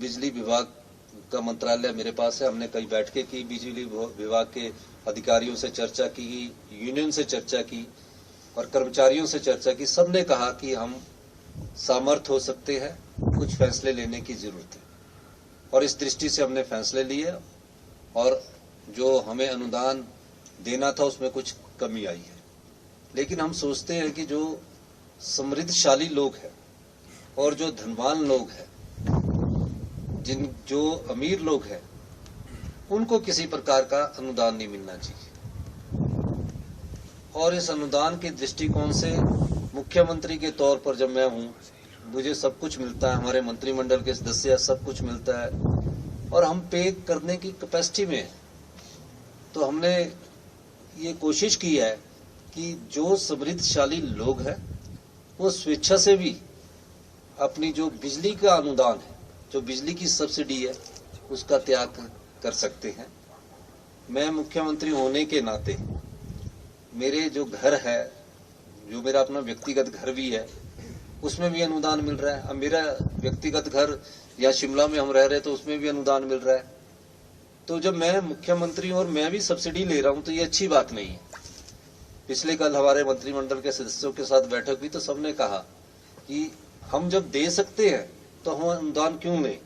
बिजली विभाग का मंत्रालय मेरे पास है। हमने कई बैठकें की, बिजली विभाग के अधिकारियों से चर्चा की, यूनियन से चर्चा की और कर्मचारियों से चर्चा की। सबने कहा कि हम सामर्थ हो सकते हैं, कुछ फैसले लेने की जरूरत है और इस दृष्टि से हमने फैसले लिए और जो हमें अनुदान देना था उसमें कुछ कमी आई है। लेकिन हम सोचते हैं कि जो समृद्धशाली लोग हैं और जो धनवान लोग हैं, जो अमीर लोग हैं, उनको किसी प्रकार का अनुदान नहीं मिलना चाहिए। और इस अनुदान के दृष्टिकोण से मुख्यमंत्री के तौर पर जब मैं हूं, मुझे सब कुछ मिलता है, हमारे मंत्रिमंडल के सदस्य सब कुछ मिलता है और हम पे करने की कैपेसिटी में हैं। तो हमने ये कोशिश की है कि जो समृद्धशाली लोग हैं वो स्वेच्छा से भी अपनी जो बिजली का अनुदान है, जो बिजली की सब्सिडी है, उसका त्याग कर सकते हैं। मैं मुख्यमंत्री होने के नाते मेरे जो घर है, जो मेरा अपना व्यक्तिगत घर भी है, उसमें भी अनुदान मिल रहा है। अब मेरा व्यक्तिगत घर या शिमला में हम रह रहे तो उसमें भी अनुदान मिल रहा है। तो जब मैं मुख्यमंत्री और मैं भी सब्सिडी ले रहा हूं तो ये अच्छी बात नहीं है। पिछले कल हमारे मंत्रिमंडल के सदस्यों के साथ बैठक हुई तो सबने कहा कि हम जब दे सकते हैं तो हम अनुदान क्यों लें।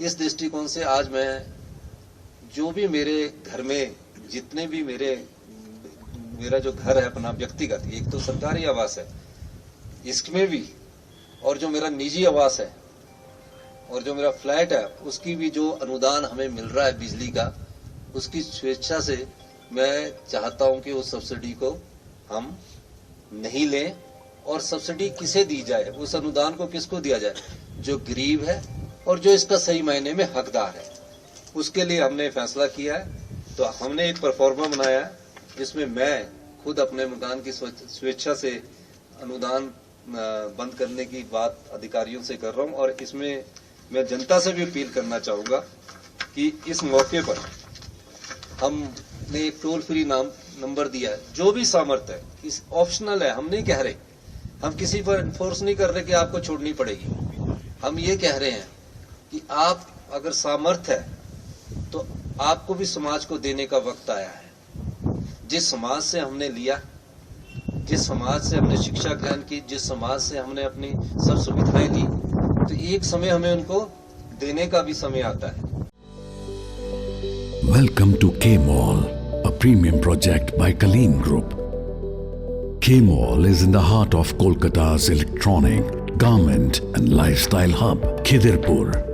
इस दृष्टिकोण से आज मैं जो भी मेरे घर में जितने भी मेरा जो घर है अपना व्यक्तिगत, एक तो सरकारी आवास है, इसमें भी और जो मेरा निजी आवास है और जो मेरा फ्लैट है, उसकी भी जो अनुदान हमें मिल रहा है बिजली का, उसकी स्वेच्छा से मैं चाहता हूं कि उस सब्सिडी को हम नहीं लें। और सब्सिडी किसे दी जाए, उस अनुदान को किसको दिया जाए, जो गरीब है और जो इसका सही मायने में हकदार है, उसके लिए हमने फैसला किया है। तो हमने एक परफॉर्मा बनाया है जिसमें मैं खुद अपने मकान की स्वेच्छा से अनुदान बंद करने की बात अधिकारियों से कर रहा हूं। और इसमें मैं जनता से भी अपील करना चाहूंगा कि इस मौके पर हमने एक टोल फ्री नंबर दिया है। जो भी सामर्थ्य है, इस ऑप्शनल है, हम नहीं कह रहे, हम किसी पर फोर्स नहीं कर रहे कि आपको छोड़नी पड़ेगी। हम ये कह रहे हैं कि आप अगर सामर्थ्य है तो आपको भी समाज को देने का वक्त आया है। जिस समाज से हमने लिया, जिस समाज से हमने शिक्षा ग्रहण की, जिस समाज से हमने अपनी सब सुविधाएं ली, तो एक समय हमें उनको देने का भी समय आता है। Welcome to K-Mall, a premium project by Kaleen Group. K-Mall is in the heart of Kolkata's electronic, garment and lifestyle hub, Khidirpur.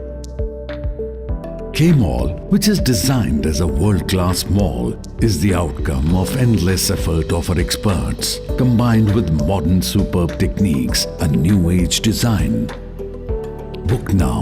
K-Mall, which is designed as a world-class mall, is the outcome of endless effort of our experts, combined with modern superb techniques and new age design. Book now